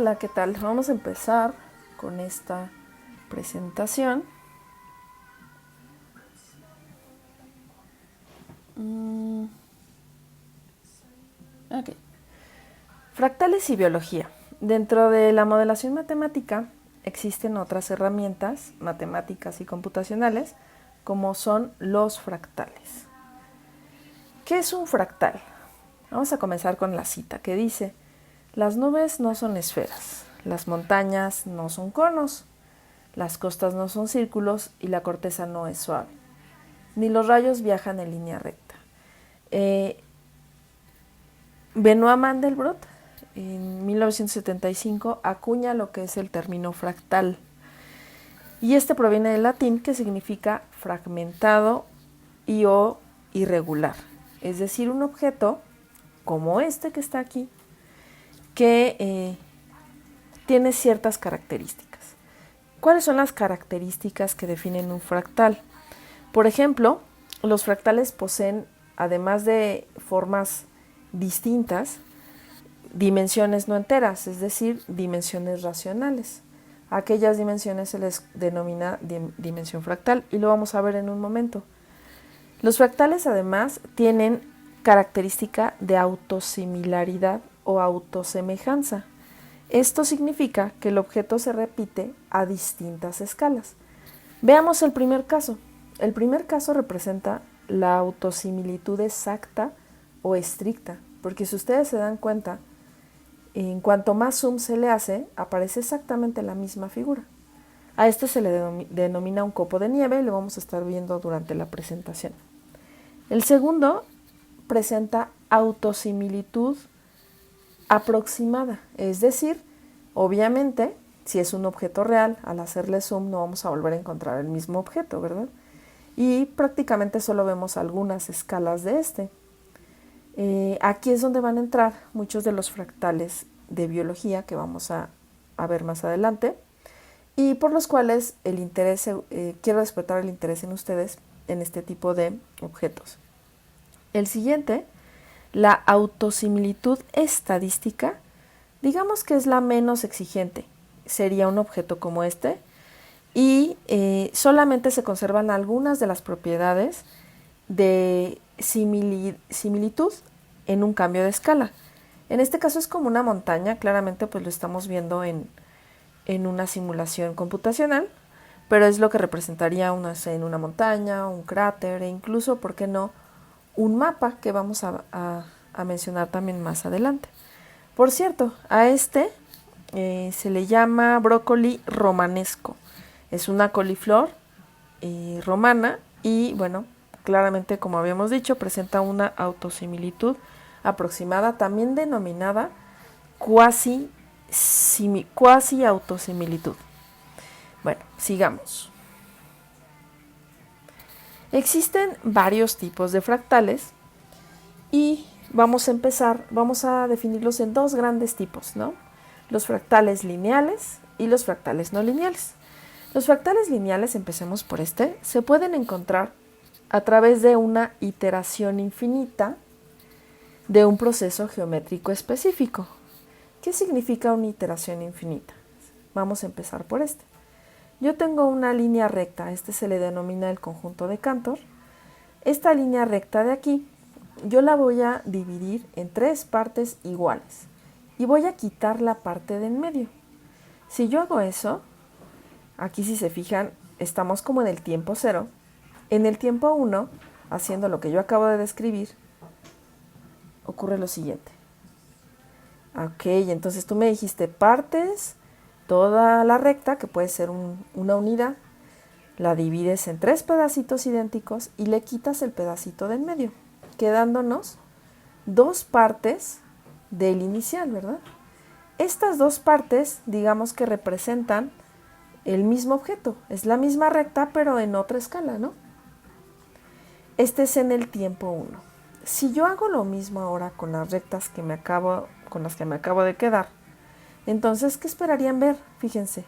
Hola, ¿qué tal? Vamos a empezar con esta presentación. Ok. Fractales y biología. Dentro de la modelación matemática existen otras herramientas matemáticas y computacionales como son los fractales. ¿Qué es un fractal? Vamos a comenzar con la cita que dice: las nubes no son esferas, las montañas no son conos, las costas no son círculos y la corteza no es suave, ni los rayos viajan en línea recta. Benoit Mandelbrot, en 1975, acuña lo que es el término fractal. Y este proviene del latín, que significa fragmentado y o irregular. Es decir, un objeto como este que está aquí, que tiene ciertas características. ¿Cuáles son las características que definen un fractal? Por ejemplo, los fractales poseen, además de formas distintas, dimensiones no enteras, es decir, dimensiones racionales. A aquellas dimensiones se les denomina dimensión fractal y lo vamos a ver en un momento. Los fractales además tienen característica de autosimilaridad o autosemejanza. Esto significa que el objeto se repite a distintas escalas. Veamos el primer caso. El primer caso representa la autosimilitud exacta o estricta, porque si ustedes se dan cuenta, en cuanto más zoom se le hace, aparece exactamente la misma figura. A este se le denomina un copo de nieve y lo vamos a estar viendo durante la presentación. El segundo presenta autosimilitud aproximada, es decir, obviamente, si es un objeto real, al hacerle zoom no vamos a volver a encontrar el mismo objeto, ¿verdad? Y prácticamente solo vemos algunas escalas de este. Aquí es donde van a entrar muchos de los fractales de biología que vamos a ver más adelante y por los cuales quiero despertar el interés en ustedes en este tipo de objetos. El siguiente, la autosimilitud estadística, digamos que es la menos exigente. Sería un objeto como este y solamente se conservan algunas de las propiedades de similitud en un cambio de escala. En este caso es como una montaña, claramente pues lo estamos viendo en una simulación computacional, pero es lo que representaría en una montaña, un cráter e incluso, ¿por qué no?, un mapa que vamos a mencionar también más adelante. Por cierto, a este se le llama brócoli romanesco. Es una coliflor romana y bueno, claramente, como habíamos dicho, presenta una autosimilitud aproximada, también denominada cuasi autosimilitud. Bueno, sigamos. Existen varios tipos de fractales y vamos a definirlos en dos grandes tipos, ¿no? Los fractales lineales y los fractales no lineales. Los fractales lineales, empecemos por este, se pueden encontrar a través de una iteración infinita de un proceso geométrico específico. ¿Qué significa una iteración infinita? Vamos a empezar por este. Yo tengo una línea recta, este se le denomina el conjunto de Cantor. Esta línea recta de aquí, yo la voy a dividir en tres partes iguales y voy a quitar la parte de en medio. Si yo hago eso, aquí si se fijan, estamos como en el tiempo 0. En el tiempo 1, haciendo lo que yo acabo de describir, ocurre lo siguiente. Ok, entonces tú me dijiste partes toda la recta, que puede ser una unidad, la divides en tres pedacitos idénticos y le quitas el pedacito del medio, quedándonos dos partes del inicial, ¿verdad? Estas dos partes, digamos que representan el mismo objeto, es la misma recta, pero en otra escala, ¿no? Este es en el tiempo 1. Si yo hago lo mismo ahora con las rectas con las que me acabo de quedar, entonces, ¿qué esperarían ver? Fíjense,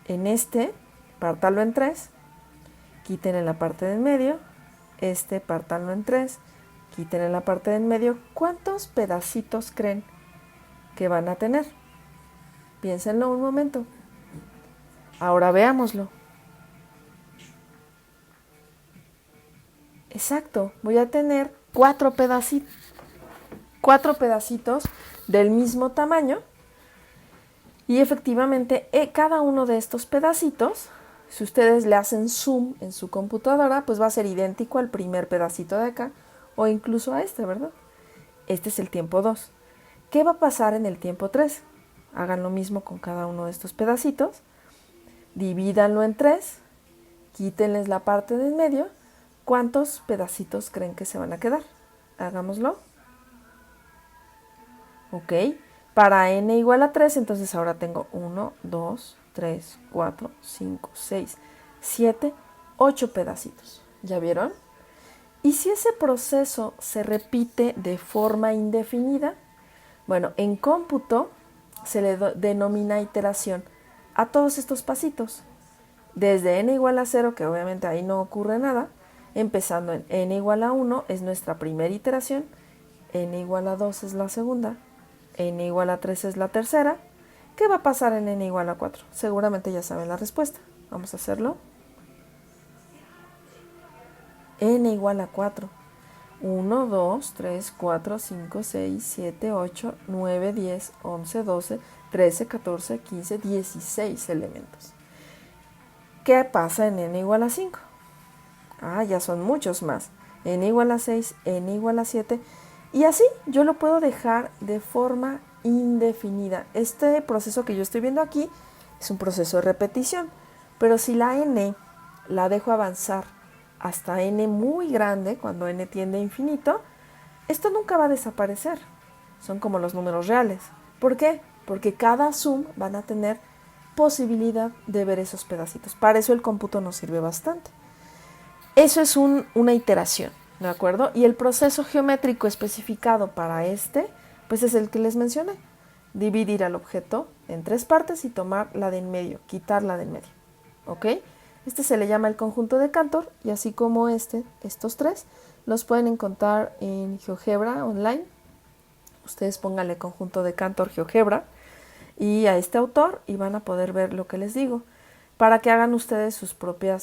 en este, pártalo en 3, quiten la parte del medio, pártanlo en 3, quiten la parte del medio. ¿Cuántos pedacitos creen que van a tener? Piénsenlo un momento. Ahora veámoslo. Exacto, voy a tener 4 pedacitos del mismo tamaño y efectivamente cada uno de estos pedacitos, si ustedes le hacen zoom en su computadora, pues va a ser idéntico al primer pedacito de acá o incluso a este, ¿verdad? Este es el tiempo 2. ¿Qué va a pasar en el tiempo 3? Hagan lo mismo con cada uno de estos pedacitos, divídanlo en 3, quítenles la parte de en medio. ¿Cuántos pedacitos creen que se van a quedar? Hagámoslo. Ok, para n igual a 3, entonces ahora tengo 1, 2, 3, 4, 5, 6, 7, 8 pedacitos. ¿Ya vieron? Y si ese proceso se repite de forma indefinida, bueno, en cómputo se le denomina iteración a todos estos pasitos. Desde n igual a 0, que obviamente ahí no ocurre nada, empezando en n igual a 1 es nuestra primera iteración, n igual a 2 es la segunda, n igual a 3 es la tercera. ¿Qué va a pasar en n igual a 4? Seguramente ya saben la respuesta. Vamos a hacerlo. N igual a 4. 1, 2, 3, 4, 5, 6, 7, 8, 9, 10, 11, 12, 13, 14, 15, 16 elementos. ¿Qué pasa en n igual a 5? Ya son muchos más. N igual a 6, n igual a 7. Y así yo lo puedo dejar de forma indefinida. Este proceso que yo estoy viendo aquí es un proceso de repetición. Pero si la n la dejo avanzar hasta n muy grande, cuando n tiende a infinito, esto nunca va a desaparecer. Son como los números reales. ¿Por qué? Porque cada zoom van a tener posibilidad de ver esos pedacitos. Para eso el cómputo nos sirve bastante. Eso es una iteración, ¿de acuerdo? Y el proceso geométrico especificado para pues es el que les mencioné. Dividir al objeto en 3 partes y tomar la de en medio, quitar la de en medio. ¿Ok? Este se le llama el conjunto de Cantor, y así como estos 3, los pueden encontrar en GeoGebra online. Ustedes pónganle conjunto de Cantor GeoGebra y a este autor y van a poder ver lo que les digo, para que hagan ustedes su propia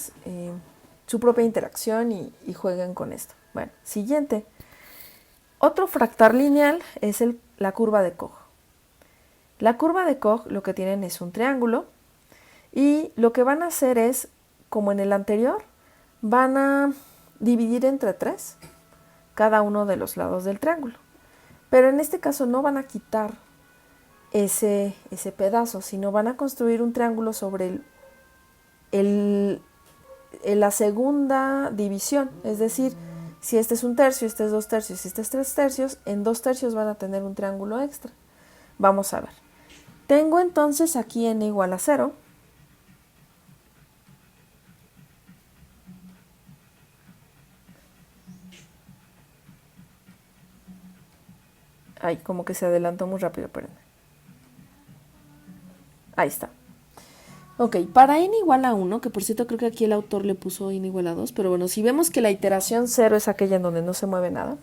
interacción y jueguen con esto. Bueno, siguiente. Otro fractal lineal es la curva de Koch. La curva de Koch lo que tienen es un triángulo y lo que van a hacer es, como en el anterior, van a dividir entre 3 cada uno de los lados del triángulo. Pero en este caso no van a quitar ese pedazo, sino van a construir un triángulo sobre la segunda división. Es decir, si este es 1/3, este es 2/3 y este es 3/3, en 2/3 van a tener un triángulo extra. Vamos a ver. Tengo entonces aquí n igual a 0. Ay, como que se adelantó muy rápido, espérenme. Ahí está. Ok, para n igual a 1, que por cierto creo que aquí el autor le puso n igual a 2, pero bueno, si vemos que la iteración 0 es aquella en donde no se mueve nada,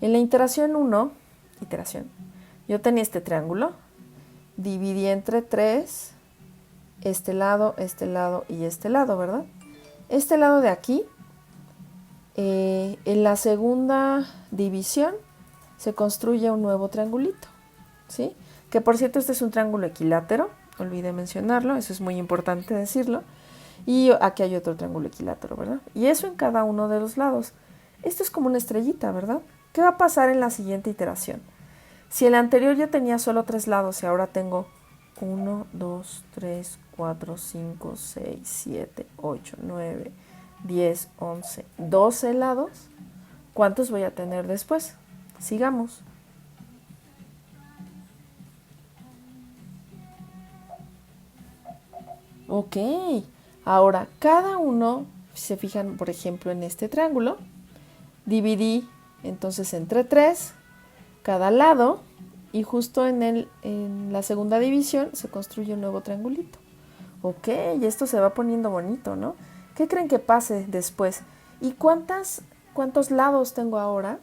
en la iteración 1, yo tenía este triángulo, dividí entre 3, este lado y este lado, ¿verdad? Este lado de aquí, en la segunda división, se construye un nuevo triangulito, ¿sí? Que por cierto este es un triángulo equilátero, olvidé mencionarlo, eso es muy importante decirlo. Y aquí hay otro triángulo equilátero, ¿verdad? Y eso en cada uno de los lados. Esto es como una estrellita, ¿verdad? ¿Qué va a pasar en la siguiente iteración? Si en la anterior yo tenía solo 3 lados y ahora tengo 1, 2, 3, 4, 5, 6, 7, 8, 9, 10, 11, 12 lados, ¿cuántos voy a tener después? Sigamos. Ok, ahora cada uno, si se fijan por ejemplo en este triángulo, dividí entonces entre 3 cada lado y justo en la segunda división se construye un nuevo triangulito. Ok, y esto se va poniendo bonito, ¿no? ¿Qué creen que pase después? ¿Y cuántos lados tengo ahora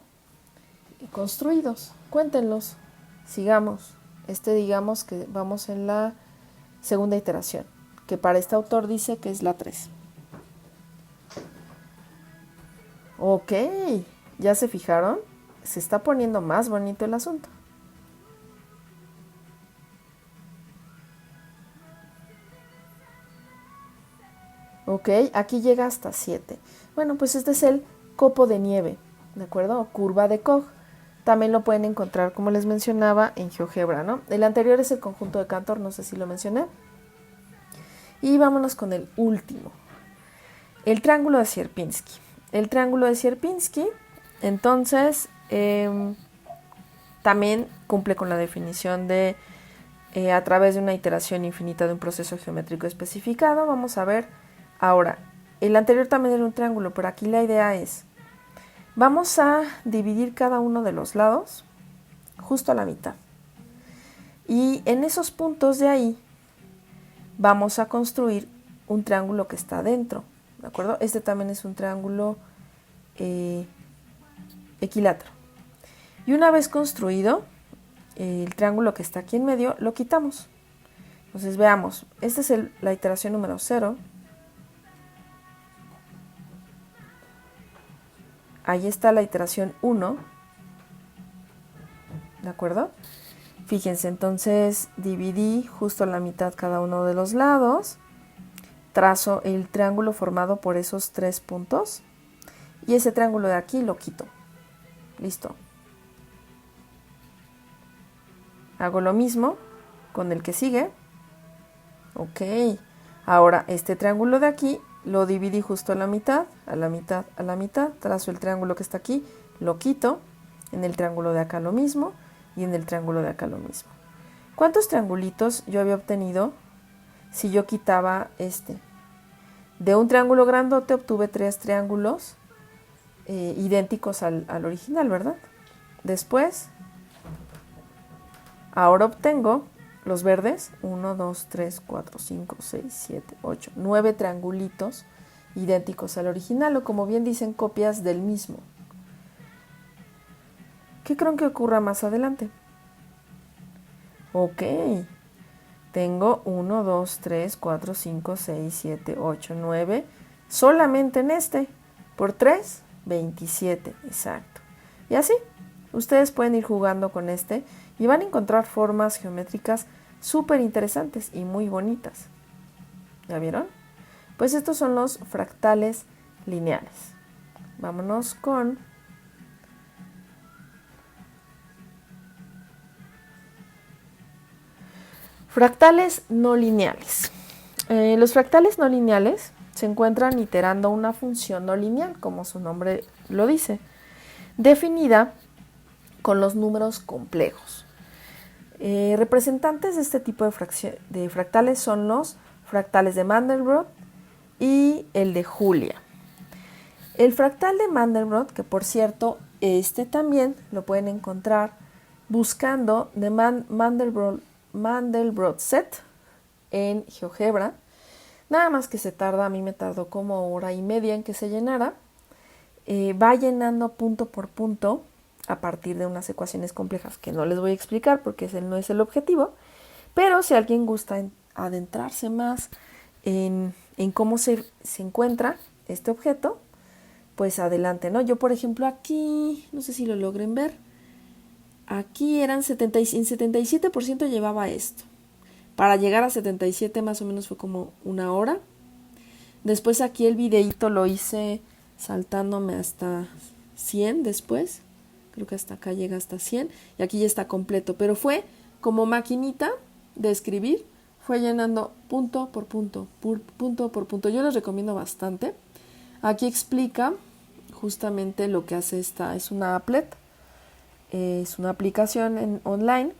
construidos? Cuéntenlos. Sigamos. Digamos que vamos en la segunda iteración, que para este autor dice que es la 3. Ok, ¿ya se fijaron? Se está poniendo más bonito el asunto. Ok, aquí llega hasta 7. Bueno, pues este es el copo de nieve, ¿de acuerdo? O curva de Koch. También lo pueden encontrar, como les mencionaba, en GeoGebra, ¿no? El anterior es el conjunto de Cantor, no sé si lo mencioné. Y vámonos con el último, el triángulo de Sierpinski. El triángulo de Sierpinski, entonces, también cumple con la definición de a través de una iteración infinita de un proceso geométrico especificado. Vamos a ver ahora, el anterior también era un triángulo, pero aquí la idea es, vamos a dividir cada uno de los lados justo a la mitad. Y en esos puntos de ahí vamos a construir un triángulo que está dentro, ¿de acuerdo? Este también es un triángulo equilátero. Y una vez construido, el triángulo que está aquí en medio lo quitamos. Entonces veamos, esta es la iteración número 0. Ahí está la iteración 1, ¿de acuerdo? Fíjense, entonces dividí justo a la mitad cada uno de los lados, trazo el triángulo formado por esos 3 puntos y ese triángulo de aquí lo quito. Listo. Hago lo mismo con el que sigue. Ok. Ahora este triángulo de aquí lo dividí justo a la mitad, a la mitad, a la mitad. Trazo el triángulo que está aquí, lo quito. En el triángulo de acá lo mismo y en el triángulo de acá lo mismo. ¿Cuántos triangulitos yo había obtenido si yo quitaba este? De un triángulo grandote obtuve 3 triángulos idénticos al original, ¿verdad? Después, ahora obtengo los verdes, 1, 2, 3, 4, 5, 6, 7, 8, 9 triangulitos idénticos al original, o como bien dicen, copias del mismo. ¿Qué creen que ocurra más adelante? Ok, tengo 1, 2, 3, 4, 5, 6, 7, 8, 9, solamente en este, por 3, 27, exacto. Y así, ustedes pueden ir jugando con este y van a encontrar formas geométricas súper interesantes y muy bonitas. ¿Ya vieron? Pues estos son los fractales lineales. Vámonos con fractales no lineales. Los fractales no lineales se encuentran iterando una función no lineal, como su nombre lo dice, definida con los números complejos. Representantes de este tipo de fractales son los fractales de Mandelbrot y el de Julia. El fractal de Mandelbrot, que por cierto, este también lo pueden encontrar buscando de Mandelbrot set en GeoGebra. Nada más que a mí me tardó como hora y media en que se llenara. Va llenando punto por punto a partir de unas ecuaciones complejas que no les voy a explicar porque ese no es el objetivo, pero si alguien gusta adentrarse más en cómo se encuentra este objeto, pues adelante, ¿no? Yo, por ejemplo, aquí, no sé si lo logren ver, aquí eran en 77% llevaba esto. Para llegar a 77 más o menos fue como una hora. Después aquí el videíto lo hice saltándome hasta 100 después. Creo que hasta acá llega hasta 100 y aquí ya está completo. Pero fue como maquinita de escribir, fue llenando punto por punto, punto por punto. Yo les recomiendo bastante. Aquí explica justamente lo que hace esta, es una applet, es una aplicación online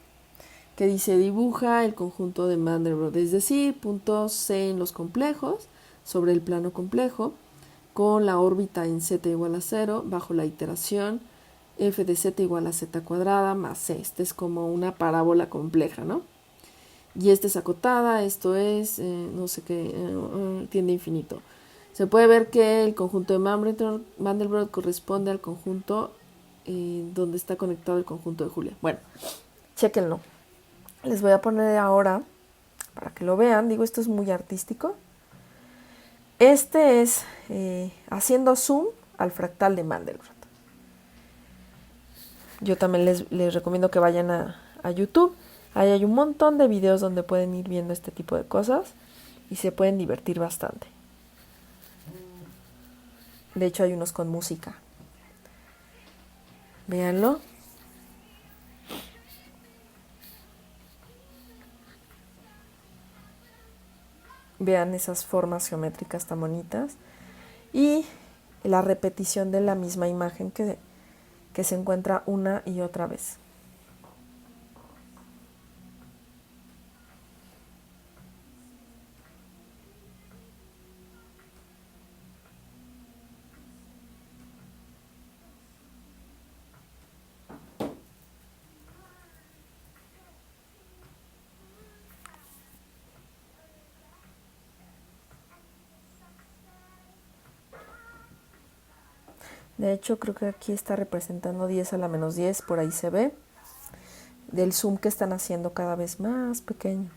que dice dibuja el conjunto de Mandelbrot, es decir, puntos C en los complejos sobre el plano complejo, con la órbita en z igual a 0, bajo la iteración f de z igual a z cuadrada más c. Este es como una parábola compleja, ¿no? Y esta es acotada, esto es, no sé qué, tiende a infinito. Se puede ver que el conjunto de Mandelbrot corresponde al conjunto donde está conectado el conjunto de Julia. Bueno, chéquenlo. Les voy a poner ahora, para que lo vean, digo, esto es muy artístico. Este es haciendo zoom al fractal de Mandelbrot. Yo también les recomiendo que vayan a YouTube. Ahí hay un montón de videos donde pueden ir viendo este tipo de cosas y se pueden divertir bastante. De hecho, hay unos con música. Véanlo. Vean esas formas geométricas tan bonitas. Y la repetición de la misma imagen que se encuentra una y otra vez. De hecho, creo que aquí está representando 10 a la menos 10, por ahí se ve, del zoom que están haciendo cada vez más pequeño.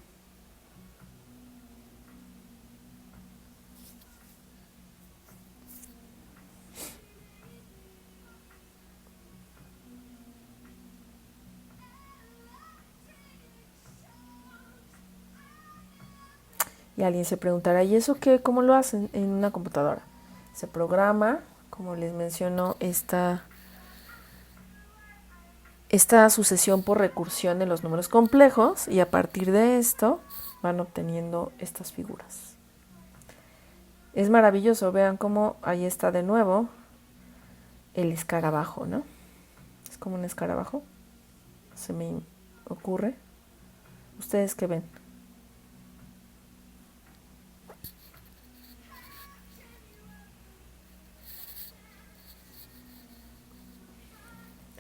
Y alguien se preguntará, ¿y eso qué? ¿Cómo lo hacen en una computadora? Se programa, como les menciono, esta sucesión por recursión de los números complejos, y a partir de esto van obteniendo estas figuras. Es maravilloso, vean cómo ahí está de nuevo el escarabajo, ¿no? Es como un escarabajo, se me ocurre. ¿Ustedes qué ven?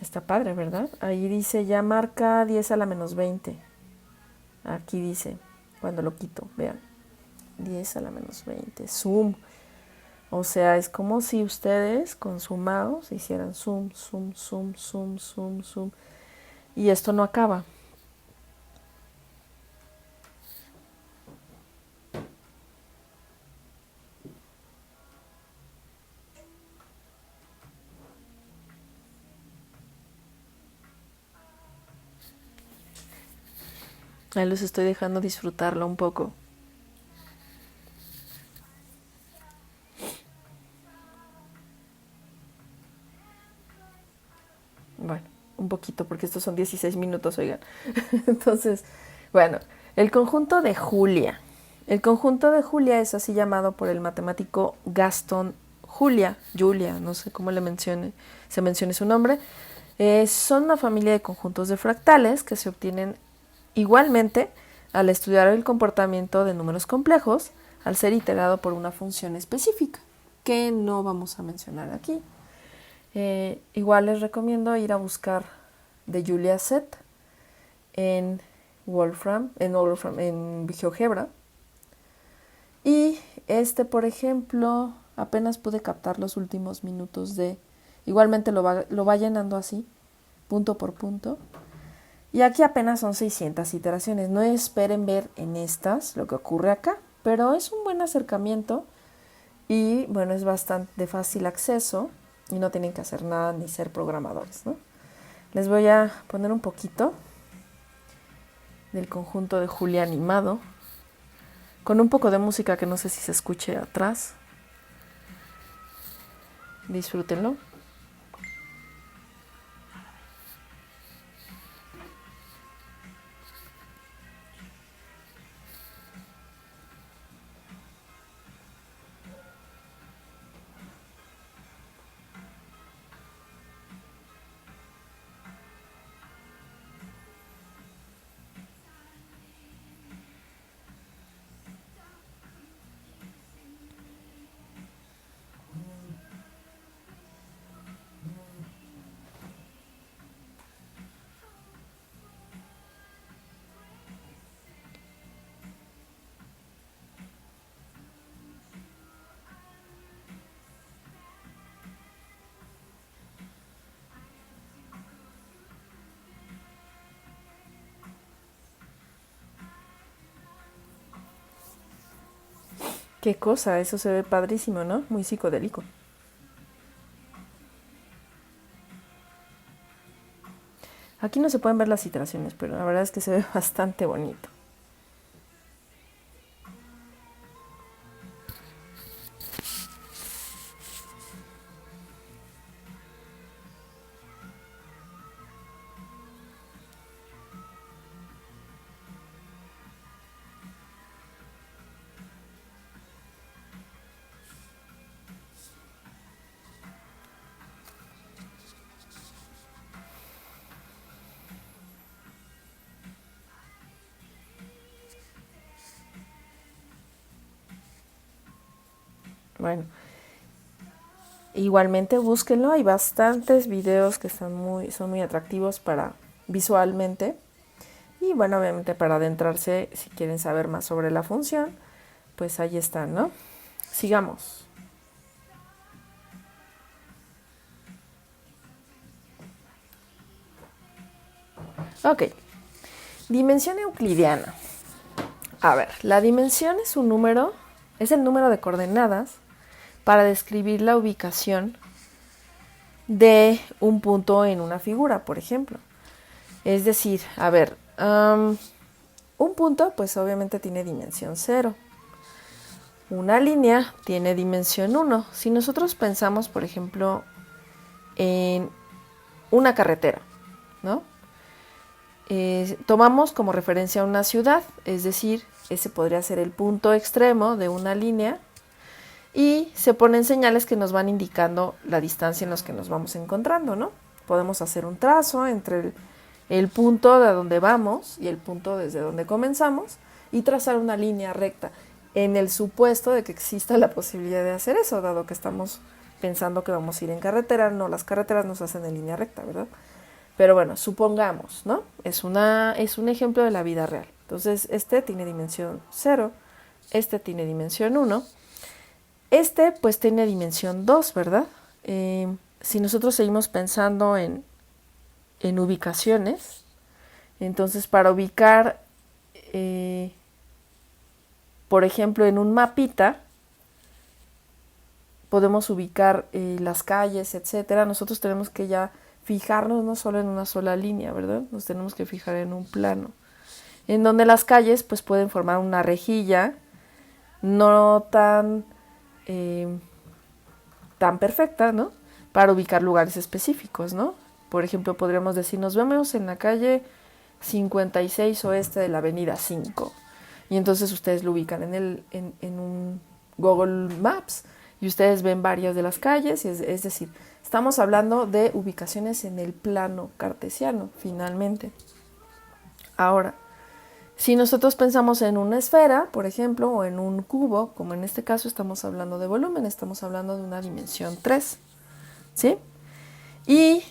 Está padre, ¿verdad? Ahí dice, ya marca 10 a la menos 20. Aquí dice, cuando lo quito, vean. 10 a la menos 20, zoom. O sea, es como si ustedes con su mouse hicieran zoom, zoom, zoom, zoom, zoom, zoom. Y esto no acaba. Ahí los estoy dejando disfrutarlo un poco. Bueno, un poquito, porque estos son 16 minutos, oigan. Entonces, bueno, el conjunto de Julia. El conjunto de Julia es así llamado por el matemático Gaston Julia, no sé cómo se mencione su nombre. Son una familia de conjuntos de fractales que se obtienen igualmente al estudiar el comportamiento de números complejos al ser iterado por una función específica, que no vamos a mencionar aquí. Igual les recomiendo ir a buscar de Julia Set en Wolfram, en GeoGebra. Y por ejemplo, apenas pude captar los últimos minutos igualmente lo va llenando así, punto por punto. Y aquí apenas son 600 iteraciones. No esperen ver en estas lo que ocurre acá, pero es un buen acercamiento y bueno, es bastante de fácil acceso y no tienen que hacer nada ni ser programadores, ¿no? Les voy a poner un poquito del conjunto de Julia animado, con un poco de música que no sé si se escuche atrás. Disfrútenlo. Qué cosa, eso se ve padrísimo, ¿no? Muy psicodélico. Aquí no se pueden ver las iteraciones, pero la verdad es que se ve bastante bonito. Bueno, igualmente búsquenlo, hay bastantes videos que son muy atractivos para visualmente. Y bueno, obviamente para adentrarse, si quieren saber más sobre la función, pues ahí están, ¿no? Sigamos. Ok, dimensión euclidiana. A ver, la dimensión es un número, es el número de coordenadas para describir la ubicación de un punto en una figura, por ejemplo. Es decir, a ver, un punto pues obviamente tiene dimensión 0. Una línea tiene dimensión 1. Si nosotros pensamos, por ejemplo, en una carretera, ¿no? Tomamos como referencia una ciudad, es decir, ese podría ser el punto extremo de una línea y se ponen señales que nos van indicando la distancia en los que nos vamos encontrando, ¿no? Podemos hacer un trazo entre el punto de donde vamos y el punto desde donde comenzamos y trazar una línea recta en el supuesto de que exista la posibilidad de hacer eso, dado que estamos pensando que vamos a ir en carretera. No, las carreteras no se hacen en línea recta, ¿verdad? Pero bueno, supongamos, ¿no? Es un ejemplo de la vida real. Entonces, este tiene dimensión 0, este tiene dimensión 1, este pues tiene dimensión 2, ¿verdad? Si nosotros seguimos pensando en ubicaciones, entonces para ubicar, por ejemplo, en un mapita, podemos ubicar las calles, etcétera. Nosotros tenemos que ya fijarnos no solo en una sola línea, ¿verdad? Nos tenemos que fijar en un plano, en donde las calles pues pueden formar una rejilla no tan perfecta, ¿no? Para ubicar lugares específicos, ¿no? Por ejemplo, podríamos decir, nos vemos en la calle 56 oeste de la avenida 5. Y entonces ustedes lo ubican en un Google Maps y ustedes ven varias de las calles, es decir, estamos hablando de ubicaciones en el plano cartesiano, finalmente. Ahora, si nosotros pensamos en una esfera, por ejemplo, o en un cubo, como en este caso estamos hablando de volumen, estamos hablando de una dimensión 3, ¿sí? Y,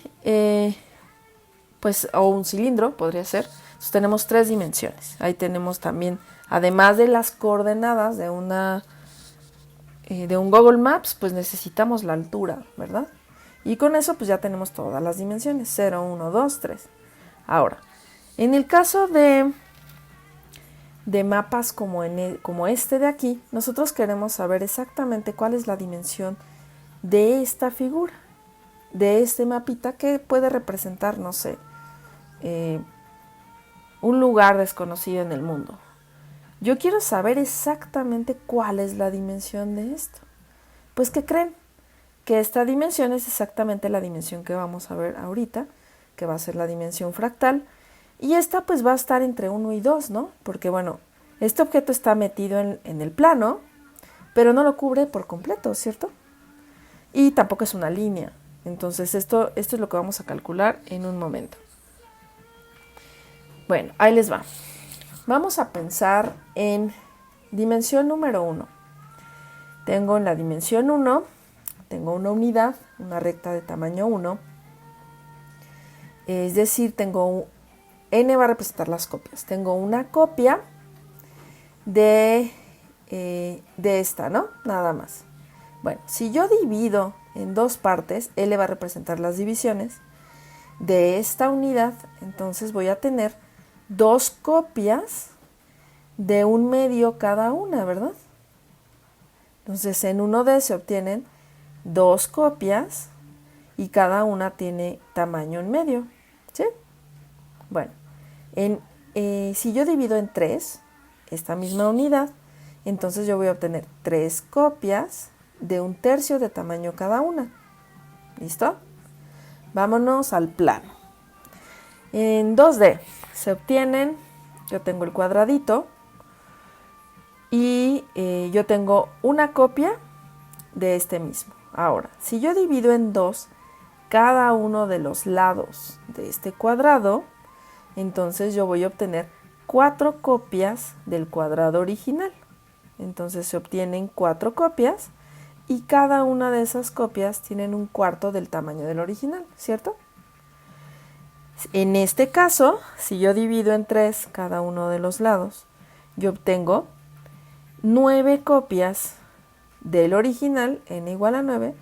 pues, o un cilindro, podría ser. Entonces tenemos 3 dimensiones. Ahí tenemos también, además de las coordenadas de un Google Maps, pues necesitamos la altura, ¿verdad? Y con eso pues ya tenemos todas las dimensiones, 0, 1, 2, 3. Ahora, en el caso de mapas como este de aquí, nosotros queremos saber exactamente cuál es la dimensión de esta figura, de este mapita que puede representar, no sé, un lugar desconocido en el mundo. Yo quiero saber exactamente cuál es la dimensión de esto. Pues, ¿qué creen? Que esta dimensión es exactamente la dimensión que vamos a ver ahorita, que va a ser la dimensión fractal, y esta pues va a estar entre 1 y 2, ¿no? Porque bueno, este objeto está metido en el plano, pero no lo cubre por completo, ¿cierto? Y tampoco es una línea. Entonces esto es lo que vamos a calcular en un momento. Bueno, ahí les va. Vamos a pensar en dimensión número 1. Tengo en la dimensión 1, tengo una unidad, una recta de tamaño 1. Es decir, n va a representar las copias. Tengo una copia de esta, ¿no? Nada más. Bueno, si yo divido en 2 partes, L va a representar las divisiones de esta unidad, entonces voy a tener 2 copias de 1 medio cada una, ¿verdad? Entonces en 1D se obtienen 2 copias y cada una tiene tamaño en medio, ¿sí? Bueno, si yo divido en 3 esta misma unidad, entonces yo voy a obtener 3 copias de 1/3 de tamaño cada una. ¿Listo? Vámonos al plano. En 2D se obtienen, yo tengo el cuadradito y yo tengo una copia de este mismo. Ahora, si yo divido en 2 cada uno de los lados de este cuadrado, entonces yo voy a obtener 4 copias del cuadrado original. Entonces se obtienen 4 copias y cada una de esas copias tienen 1/4 del tamaño del original, ¿cierto? En este caso, si yo divido en 3 cada uno de los lados, yo obtengo 9 copias del original, n igual a 9,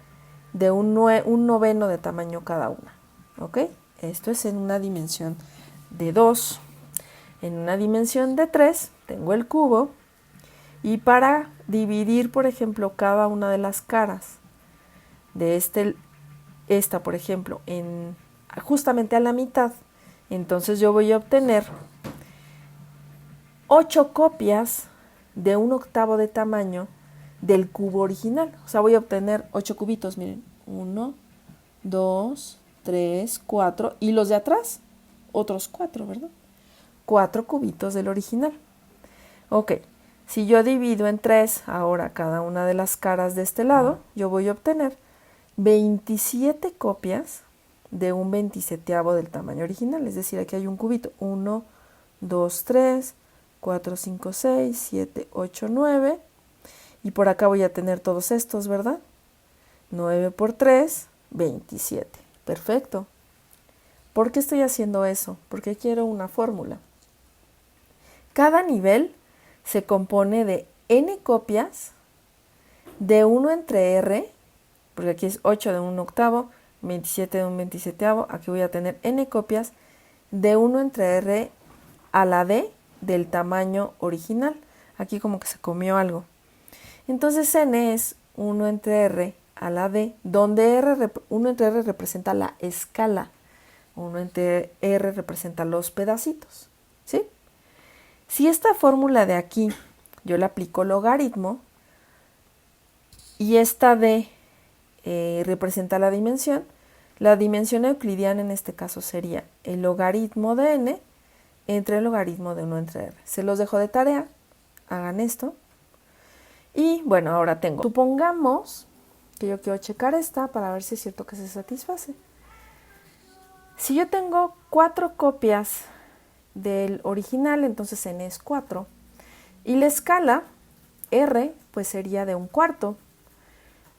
de un noveno de tamaño cada una. ¿Ok? Esto es en una dimensión de 2. En una dimensión de 3 tengo el cubo. Y para dividir, por ejemplo, cada una de las caras de esta, por ejemplo, justamente a la mitad, entonces yo voy a obtener 8 copias de 1/8 de tamaño del cubo original. O sea, voy a obtener 8 cubitos, miren. 1, 2, 3, 4. Y los de atrás, otros 4, ¿verdad? 4 cubitos del original. Ok. Si yo divido en 3 ahora cada una de las caras de este lado, yo voy a obtener 27 copias de 1/27 del tamaño original. Es decir, aquí hay un cubito. 1, 2, 3, 4, 5, 6, 7, 8, 9. Y por acá voy a tener todos estos, ¿verdad? 9 por 3, 27. Perfecto. ¿Por qué estoy haciendo eso? Porque quiero una fórmula. Cada nivel se compone de n copias de 1 entre r, porque aquí es 8 de 1/8, 27 de 1/27, aquí voy a tener n copias de 1 entre r a la d del tamaño original. Aquí como que se comió algo. Entonces n es 1 entre r a la d, donde 1 entre r representa la escala, 1 entre r representa los pedacitos, ¿sí? Si esta fórmula de aquí yo le aplico logaritmo y esta d representa la dimensión euclidiana en este caso sería el logaritmo de n entre el logaritmo de 1 entre r. Se los dejo de tarea, hagan esto. Y bueno, ahora supongamos que yo quiero checar esta para ver si es cierto que se satisface. Si yo tengo 4 copias del original, entonces n es 4. Y la escala r pues sería de 1/4,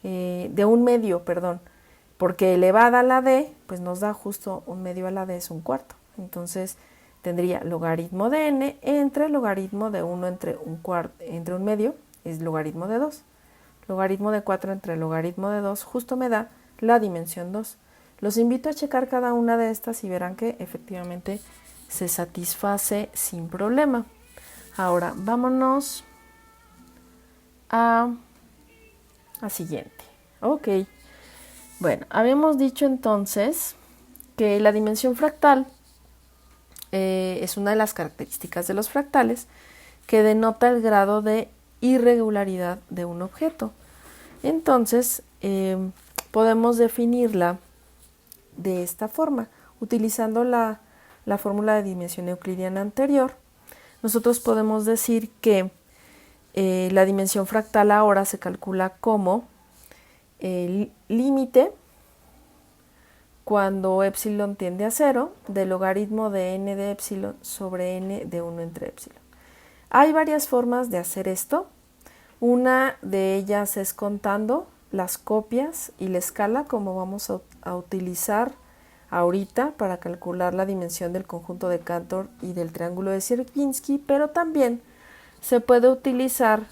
de 1/2, perdón, porque elevada a la d pues nos da justo 1/2 a la d es 1/4. Entonces tendría logaritmo de n entre logaritmo de 1 entre 1/2 es logaritmo de 2. Logaritmo de 4 entre logaritmo de 2 justo me da la dimensión 2. Los invito a checar cada una de estas y verán que efectivamente se satisface sin problema. Ahora vámonos a siguiente. Ok. Bueno, habíamos dicho entonces que la dimensión fractal es una de las características de los fractales que denota el grado de irregularidad de un objeto. Entonces, podemos definirla de esta forma, utilizando la fórmula de dimensión euclidiana anterior. Nosotros podemos decir que la dimensión fractal ahora se calcula como el límite cuando epsilon tiende a 0 del logaritmo de n de epsilon sobre n de 1 entre epsilon. Hay varias formas de hacer esto. Una de ellas es contando las copias y la escala, como vamos a utilizar ahorita para calcular la dimensión del conjunto de Cantor y del triángulo de Sierpinski, pero también se puede utilizar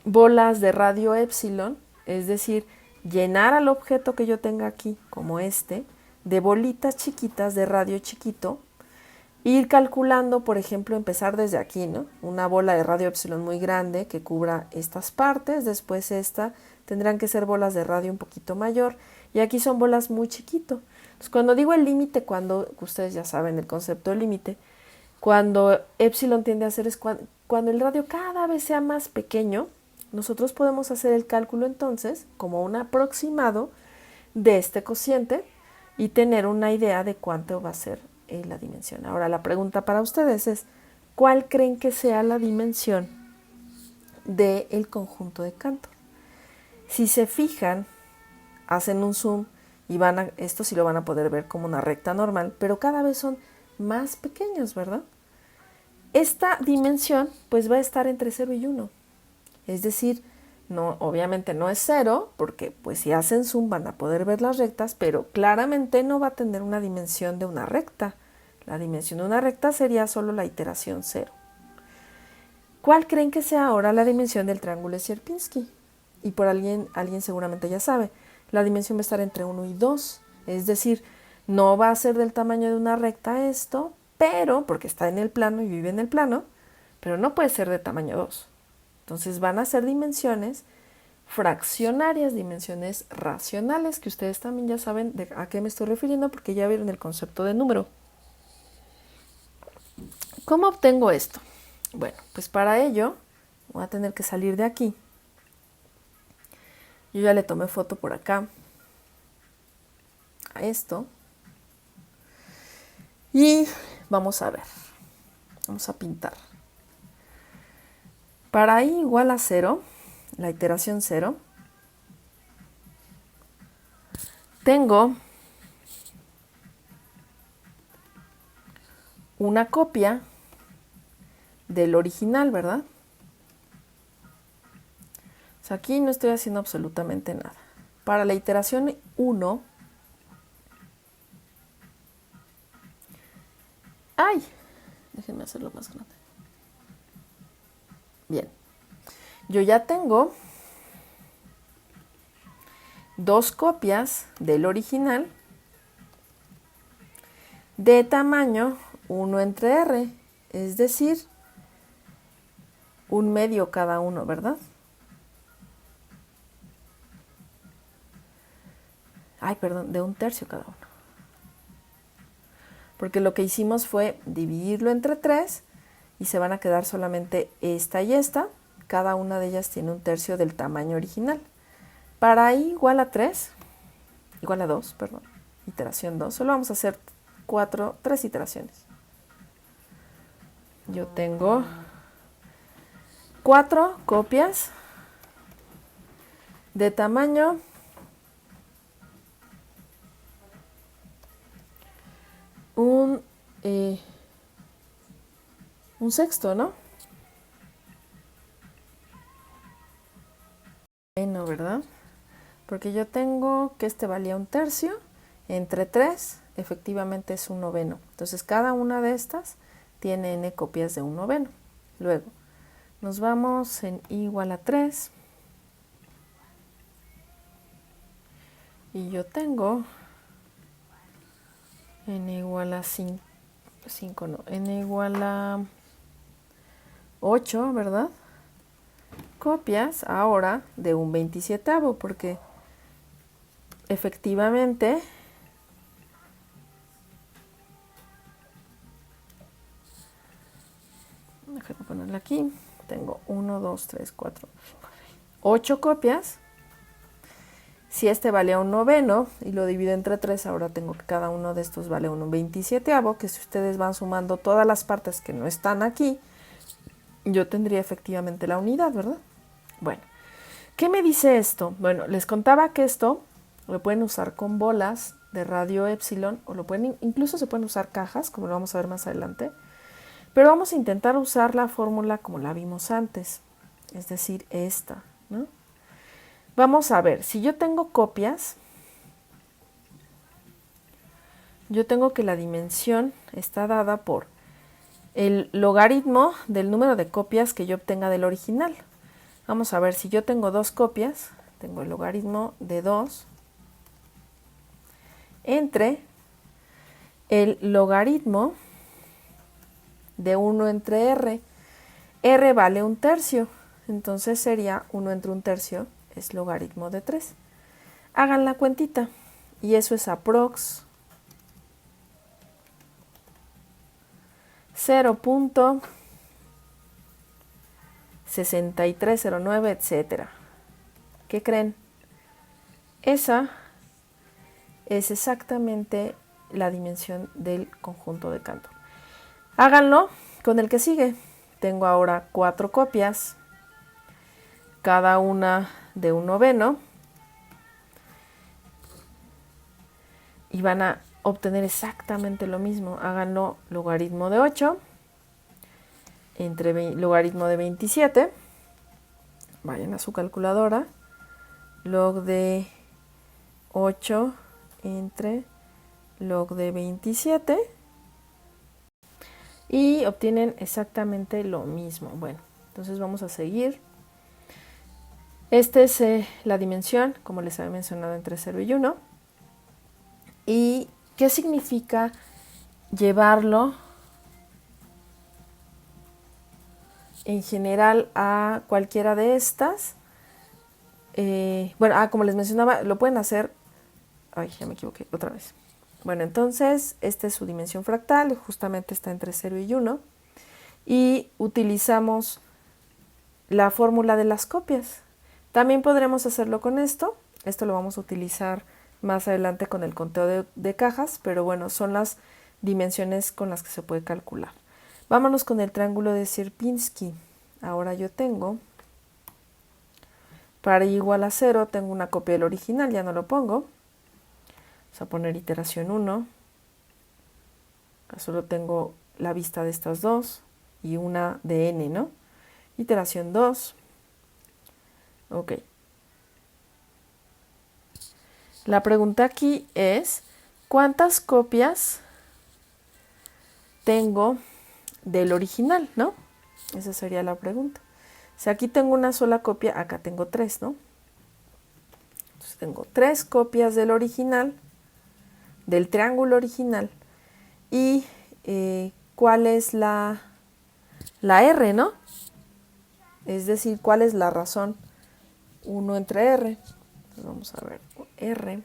bolas de radio epsilon, es decir, llenar al objeto que yo tenga aquí, como este, de bolitas chiquitas de radio chiquito, Ir calculando, por ejemplo, empezar desde aquí, ¿no? Una bola de radio epsilon muy grande que cubra estas partes, después esta, tendrán que ser bolas de radio un poquito mayor, y aquí son bolas muy chiquito. Entonces, cuando digo el límite, cuando, ustedes ya saben el concepto de límite, cuando epsilon tiende a ser es cuando el radio cada vez sea más pequeño, nosotros podemos hacer el cálculo entonces como un aproximado de este cociente y tener una idea de cuánto va a ser la dimensión. Ahora la pregunta para ustedes es, ¿cuál creen que sea la dimensión del conjunto de Cantor? Si se fijan, hacen un zoom y esto sí lo van a poder ver como una recta normal, pero cada vez son más pequeños, ¿verdad? Esta dimensión pues va a estar entre 0 y 1. Es decir, no, obviamente no es 0, porque pues si hacen zoom van a poder ver las rectas, pero claramente no va a tener una dimensión de una recta. La dimensión de una recta sería solo la iteración 0. ¿Cuál creen que sea ahora la dimensión del triángulo de Sierpinski? Y por alguien seguramente ya sabe, la dimensión va a estar entre 1 y 2. Es decir, no va a ser del tamaño de una recta esto, pero, porque está en el plano y vive en el plano, pero no puede ser de tamaño 2. Entonces van a ser dimensiones fraccionarias, dimensiones racionales, que ustedes también ya saben a qué me estoy refiriendo porque ya vieron el concepto de número. ¿Cómo obtengo esto? Bueno, pues para ello voy a tener que salir de aquí. Yo ya le tomé foto por acá a esto. Y vamos a ver, vamos a pintar. Para i igual a 0, la iteración 0, tengo una copia del original, ¿verdad? O sea, aquí no estoy haciendo absolutamente nada. Para la iteración 1, ¡ay! Déjenme hacerlo más grande. Bien, yo ya tengo 2 copias del original de tamaño 1 entre r, es decir, 1/2 cada uno, ¿verdad? Ay, perdón, de 1/3 cada uno. Porque lo que hicimos fue dividirlo entre 3 y se van a quedar solamente esta y esta. Cada una de ellas tiene 1/3 del tamaño original. Para i igual a 3, igual a 2, perdón, iteración 2, solo vamos a hacer 3 iteraciones. Yo tengo 4 copias de tamaño un sexto, ¿no? Bueno, ¿verdad? Porque yo tengo que este valía 1/3, entre 3, efectivamente es 1/9. Entonces, cada una de estas tiene n copias de 1/9. Luego, nos vamos en i igual a 3. Y yo tengo n igual a 5 no, n igual a 8, ¿verdad? Copias ahora de 1/27, porque efectivamente déjame ponerla aquí, tengo 1, 2, 3, 4, 8 copias. Si este vale 1/9 y lo divido entre 3, ahora tengo que cada uno de estos vale 1/27, que si ustedes van sumando todas las partes que no están aquí, yo tendría efectivamente la unidad, ¿verdad? Bueno, ¿qué me dice esto? Bueno, les contaba que esto lo pueden usar con bolas de radio epsilon, o incluso se pueden usar cajas, como lo vamos a ver más adelante, pero vamos a intentar usar la fórmula como la vimos antes, es decir, esta, ¿no? Vamos a ver, si yo tengo copias, yo tengo que la dimensión está dada por el logaritmo del número de copias que yo obtenga del original. Vamos a ver, si yo tengo 2 copias, tengo el logaritmo de 2 entre el logaritmo de 1 entre r. R vale 1/3, entonces sería 1 entre 1/3 es logaritmo de 3. Hagan la cuentita y eso es aprox 0.6309, etcétera. ¿Qué creen? Esa es exactamente la dimensión del conjunto de Cantor. Háganlo con el que sigue. Tengo ahora 4 copias, cada una de 1/9, y van a obtener exactamente lo mismo. Háganlo logaritmo de 8 entre logaritmo de 27. Vayan a su calculadora. Log de 8 entre log de 27. Y obtienen exactamente lo mismo. Bueno, entonces vamos a seguir. Esta es la dimensión, como les había mencionado, entre 0 y 1. ¿Y qué significa llevarlo en general a cualquiera de estas? Bueno, como les mencionaba, lo pueden hacer... Ay, ya me equivoqué otra vez. Bueno, entonces, esta es su dimensión fractal, justamente está entre 0 y 1. Y utilizamos la fórmula de las copias. También podremos hacerlo con esto. Esto lo vamos a utilizar más adelante con el conteo de cajas, pero bueno, son las dimensiones con las que se puede calcular. Vámonos con el triángulo de Sierpinski. Ahora yo tengo, para i igual a 0, tengo una copia del original, ya no lo pongo. Vamos a poner iteración 1. Acá solo tengo la vista de estas dos y una de n, ¿no? Iteración 2. Ok. La pregunta aquí es, ¿cuántas copias tengo del original, no? Esa sería la pregunta. Si aquí tengo una sola copia, acá tengo 3, ¿no? Entonces tengo 3 copias del original, del triángulo original. Y ¿cuál es la R, no? Es decir, ¿cuál es la razón 1 entre R? Entonces vamos a ver, R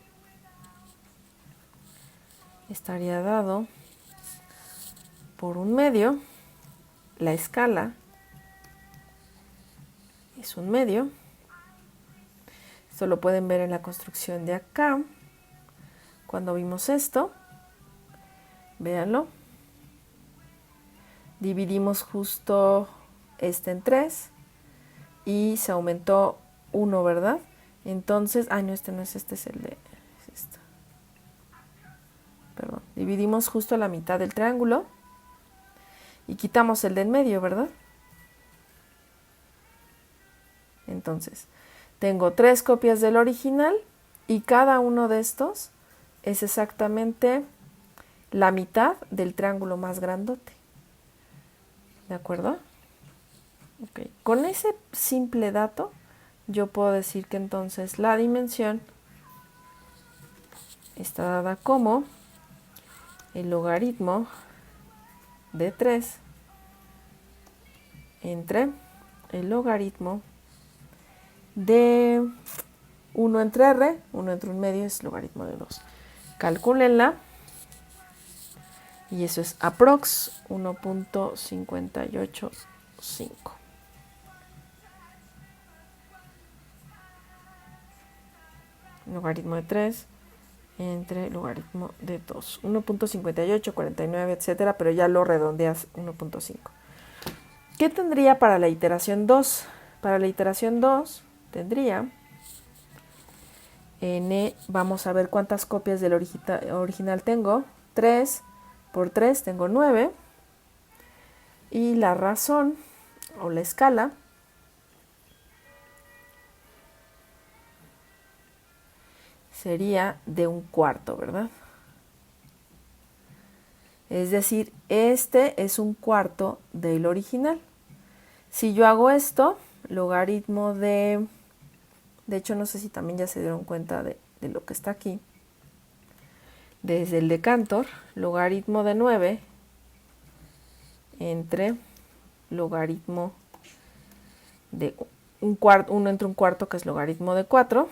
estaría dado por 1/2, la escala es 1/2. Esto lo pueden ver en la construcción de acá. Cuando vimos esto, véanlo. Dividimos justo este en 3 y se aumentó 1, ¿verdad? Entonces, no, este no es, este es el de... Es esto. Perdón. Dividimos justo la mitad del triángulo y quitamos el del medio, ¿verdad? Entonces, tengo 3 copias del original y cada uno de estos es exactamente la mitad del triángulo más grandote. ¿De acuerdo? Okay. Con ese simple dato, yo puedo decir que entonces la dimensión está dada como el logaritmo de 3 entre el logaritmo de 1 entre r, 1 entre 1/2 es logaritmo de 2. Calcúlenla. Y eso es aprox 1.585. Logaritmo de 3 entre logaritmo de 2. 1.58, 49, etcétera, pero ya lo redondeas 1.5. ¿Qué tendría para la iteración 2? Para la iteración 2 tendría n, vamos a ver cuántas copias del original tengo. 3 por 3 tengo 9. Y la razón o la escala sería de 1/4, ¿verdad? Es decir, este es 1/4 del original. Si yo hago esto, logaritmo de hecho no sé si también ya se dieron cuenta de lo que está aquí, desde el de Cantor, logaritmo de 9 entre logaritmo de un cuarto, 1 entre un cuarto, que es logaritmo de 4.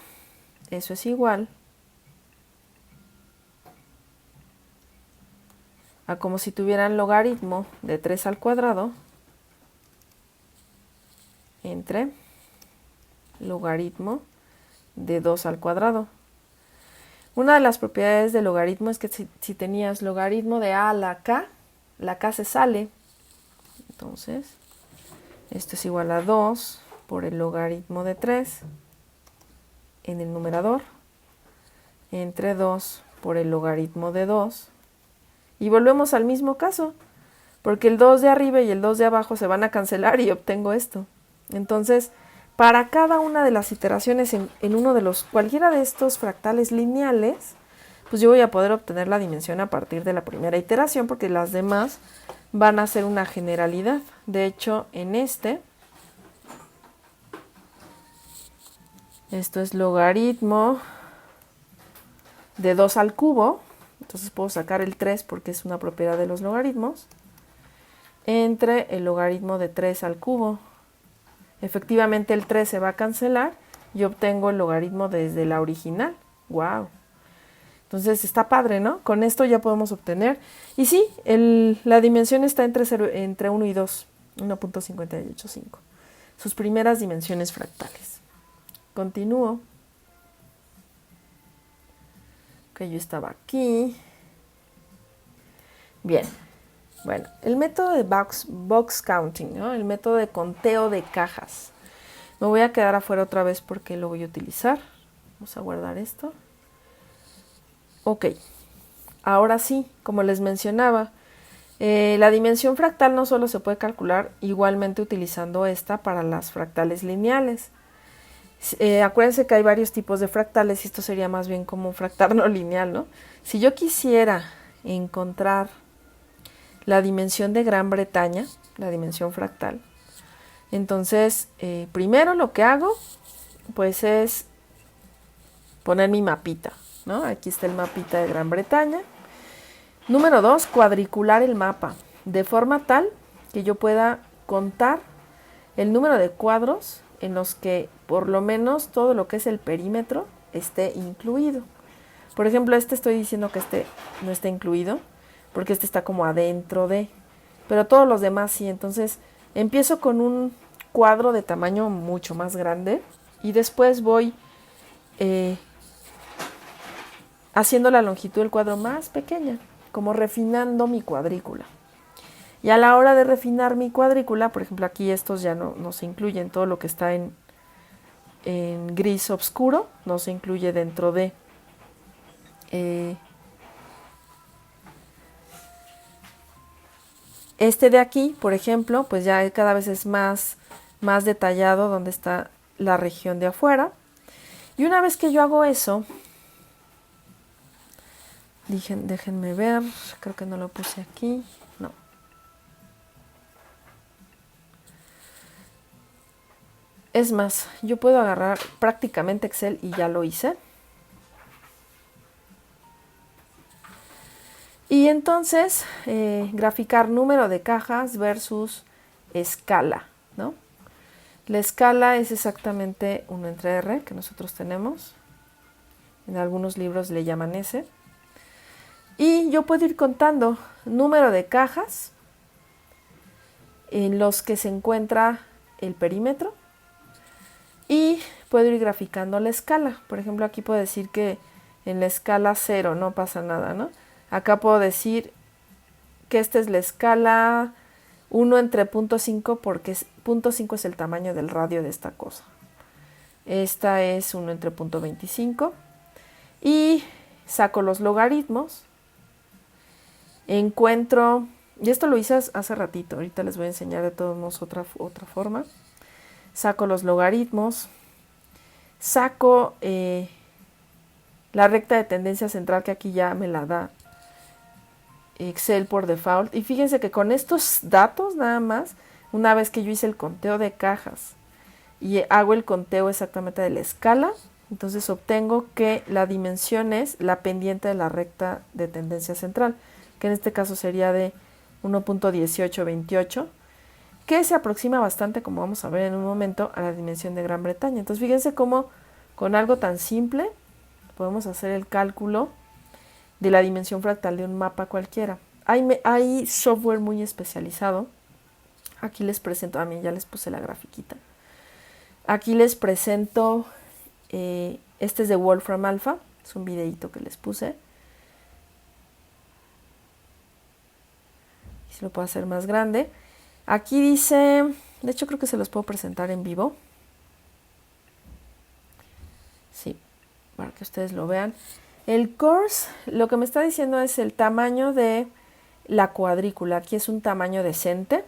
Eso es igual a como si tuvieran logaritmo de 3 al cuadrado entre logaritmo de 2 al cuadrado. Una de las propiedades del logaritmo es que si tenías logaritmo de a a la k se sale. Entonces, esto es igual a 2 por el logaritmo de 3 en el numerador, entre 2 por el logaritmo de 2. Y volvemos al mismo caso, porque el 2 de arriba y el 2 de abajo se van a cancelar y obtengo esto. Entonces, para cada una de las iteraciones en uno de cualquiera de estos fractales lineales, pues yo voy a poder obtener la dimensión a partir de la primera iteración, porque las demás van a ser una generalidad. De hecho, en esto es logaritmo de 2 al cubo, entonces puedo sacar el 3 porque es una propiedad de los logaritmos, entre el logaritmo de 3 al cubo. Efectivamente el 3 se va a cancelar y obtengo el logaritmo desde la original. ¡Wow! Entonces está padre, ¿no? Con esto ya podemos obtener. Y sí, la dimensión está entre 1 y 2, 1.585. Sus primeras dimensiones fractales. Continúo. Ok, yo estaba aquí. Bien. Bueno, el método de box counting, ¿no? El método de conteo de cajas. Me voy a quedar afuera otra vez porque lo voy a utilizar. Vamos a guardar esto. Ok, ahora sí, como les mencionaba, la dimensión fractal no solo se puede calcular igualmente utilizando esta para las fractales lineales. Acuérdense que hay varios tipos de fractales y esto sería más bien como un fractal no lineal, ¿no? Si yo quisiera encontrar la dimensión de Gran Bretaña, la dimensión fractal, entonces primero lo que hago pues es poner mi mapita, ¿no? Aquí está el mapita de Gran Bretaña. Número 2, cuadricular el mapa de forma tal que yo pueda contar el número de cuadros en los que por lo menos todo lo que es el perímetro esté incluido. Por ejemplo, estoy diciendo que este no está incluido porque este está como adentro de, pero todos los demás sí. Entonces empiezo con un cuadro de tamaño mucho más grande y después voy haciendo la longitud del cuadro más pequeña, como refinando mi cuadrícula. Y a la hora de refinar mi cuadrícula, por ejemplo, aquí estos ya no se incluyen, todo lo que está en gris oscuro no se incluye dentro de este de aquí, por ejemplo, pues ya cada vez es más detallado donde está la región de afuera. Y una vez que yo hago eso, déjenme ver, creo que no lo puse aquí, no. Es más, yo puedo agarrar prácticamente Excel y ya lo hice. Y entonces graficar número de cajas versus escala, ¿no? La escala es exactamente 1 entre R que nosotros tenemos. En algunos libros le llaman S. Y yo puedo ir contando número de cajas en los que se encuentra el perímetro. Y puedo ir graficando la escala. Por ejemplo, aquí puedo decir que en la escala 0 no pasa nada, ¿no? Acá puedo decir que esta es la escala 1 entre 0.5 porque 0.5 es el tamaño del radio de esta cosa. Esta es 1 entre 0.25 y saco los logaritmos. Encuentro, y esto lo hice hace ratito, ahorita les voy a enseñar de todos modos otra forma. Saco los logaritmos, saco la recta de tendencia central que aquí ya me la da Excel por default. Y fíjense que con estos datos nada más, una vez que yo hice el conteo de cajas y hago el conteo exactamente de la escala, entonces obtengo que la dimensión es la pendiente de la recta de tendencia central, que en este caso sería de 1.1828, que se aproxima bastante, como vamos a ver en un momento, a la dimensión de Gran Bretaña. Entonces fíjense cómo con algo tan simple podemos hacer el cálculo de la dimensión fractal de un mapa cualquiera. Hay software muy especializado. Aquí les presento, a mí ya les puse la grafiquita. Aquí les presento, este es de Wolfram Alpha, es un videito que les puse. Y se lo puedo hacer más grande. Aquí dice, de hecho creo que se los puedo presentar en vivo. Sí, para que ustedes lo vean. El course, lo que me está diciendo es el tamaño de la cuadrícula. Aquí es un tamaño decente.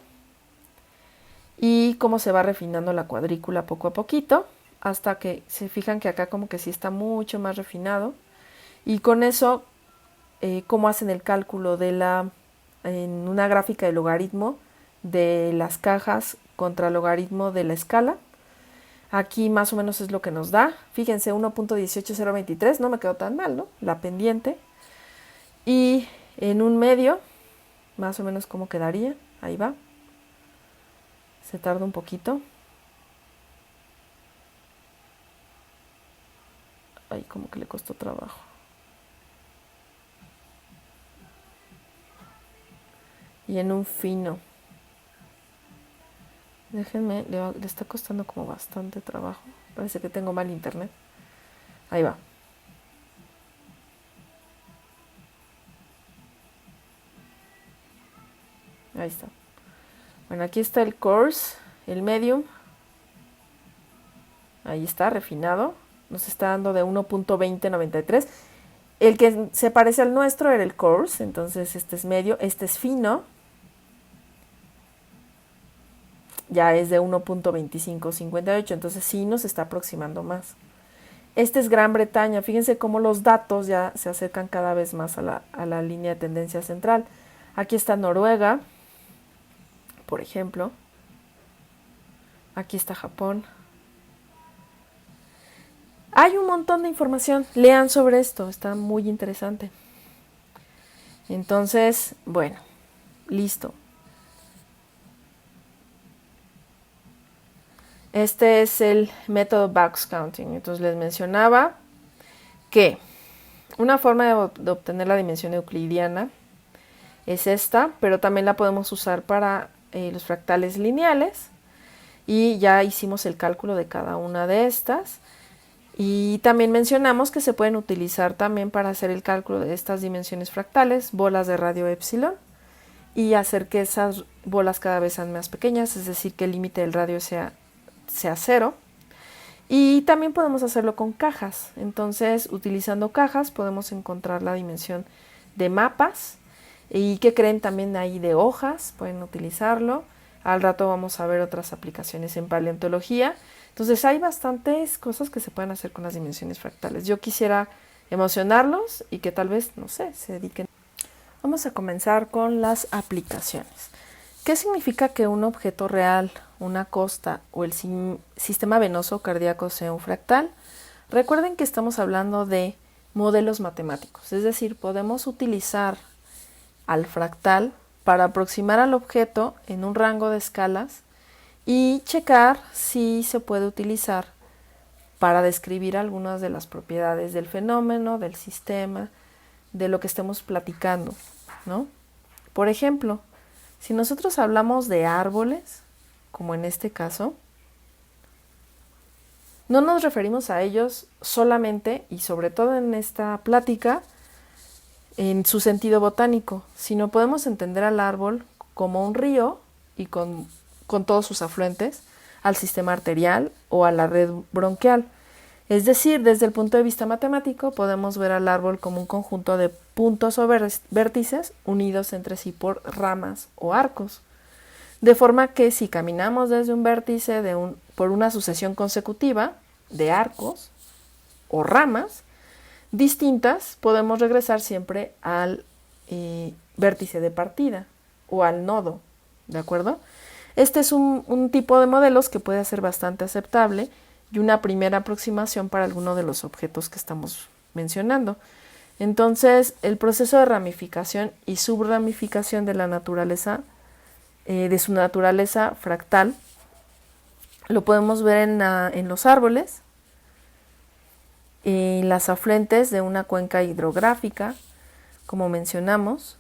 Y cómo se va refinando la cuadrícula poco a poquito, hasta que se fijan que acá como que sí está mucho más refinado. Y con eso, cómo hacen el cálculo en una gráfica de logaritmo de las cajas contra logaritmo de la escala. Aquí más o menos es lo que nos da. Fíjense, 1.18023, no me quedó tan mal, ¿no? La pendiente. Y en un medio, más o menos cómo quedaría. Ahí va. Se tarda un poquito. Ahí como que le costó trabajo. Y en un fino. Déjenme, le está costando como bastante trabajo. Parece que tengo mal internet. Ahí va. Ahí está. Bueno, aquí está el course, el medium. Ahí está, refinado. Nos está dando de 1.2093. El que se parece al nuestro era el course, entonces este es medio, este es fino. Ya es de 1.2558, entonces sí nos está aproximando más. Este es Gran Bretaña. Fíjense cómo los datos ya se acercan cada vez más a la línea de tendencia central. Aquí está Noruega, por ejemplo. Aquí está Japón. Hay un montón de información. Lean sobre esto, está muy interesante. Entonces, bueno, listo. Este es el método box counting. Entonces les mencionaba que una forma de obtener la dimensión euclidiana es esta, pero también la podemos usar para los fractales lineales. Y ya hicimos el cálculo de cada una de estas. Y también mencionamos que se pueden utilizar también para hacer el cálculo de estas dimensiones fractales, bolas de radio epsilon, y hacer que esas bolas cada vez sean más pequeñas, es decir, que el límite del radio sea cero. Y también podemos hacerlo con cajas. Entonces, utilizando cajas podemos encontrar la dimensión de mapas. ¿Y qué creen? También ahí de hojas, pueden utilizarlo. Al rato vamos a ver otras aplicaciones en paleontología. Entonces hay bastantes cosas que se pueden hacer con las dimensiones fractales. Yo quisiera emocionarlos y que tal vez, no sé, se dediquen. Vamos a comenzar con las aplicaciones. ¿Qué significa que un objeto real, una costa o el sistema venoso cardíaco sea un fractal? Recuerden que estamos hablando de modelos matemáticos, es decir, podemos utilizar al fractal para aproximar al objeto en un rango de escalas y checar si se puede utilizar para describir algunas de las propiedades del fenómeno, del sistema, de lo que estemos platicando, ¿no? Por ejemplo, si nosotros hablamos de árboles, como en este caso, no nos referimos a ellos solamente y sobre todo en esta plática en su sentido botánico, sino podemos entender al árbol como un río y con todos sus afluentes, al sistema arterial o a la red bronquial. Es decir, desde el punto de vista matemático podemos ver al árbol como un conjunto de puntos o vértices unidos entre sí por ramas o arcos. De forma que si caminamos desde un vértice por una sucesión consecutiva de arcos o ramas distintas, podemos regresar siempre al vértice de partida o al nodo, ¿de acuerdo? Este es un tipo de modelos que puede ser bastante aceptable y una primera aproximación para alguno de los objetos que estamos mencionando. Entonces, el proceso de ramificación y subramificación de la naturaleza, de su naturaleza fractal, lo podemos ver en los árboles, en las afluentes de una cuenca hidrográfica, como mencionamos,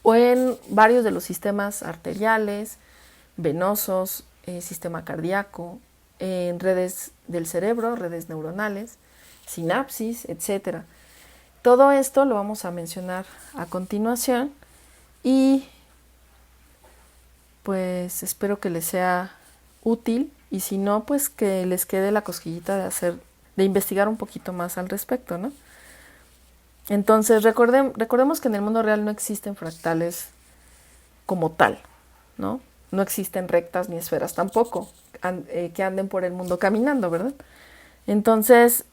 o en varios de los sistemas arteriales, venosos, sistema cardíaco, en redes del cerebro, redes neuronales, sinapsis, etcétera. Todo esto lo vamos a mencionar a continuación y pues espero que les sea útil y si no, pues que les quede la cosquillita de investigar un poquito más al respecto, ¿no? Entonces recordemos que en el mundo real no existen fractales como tal, ¿no? No existen rectas ni esferas tampoco que anden por el mundo caminando, ¿verdad? Entonces,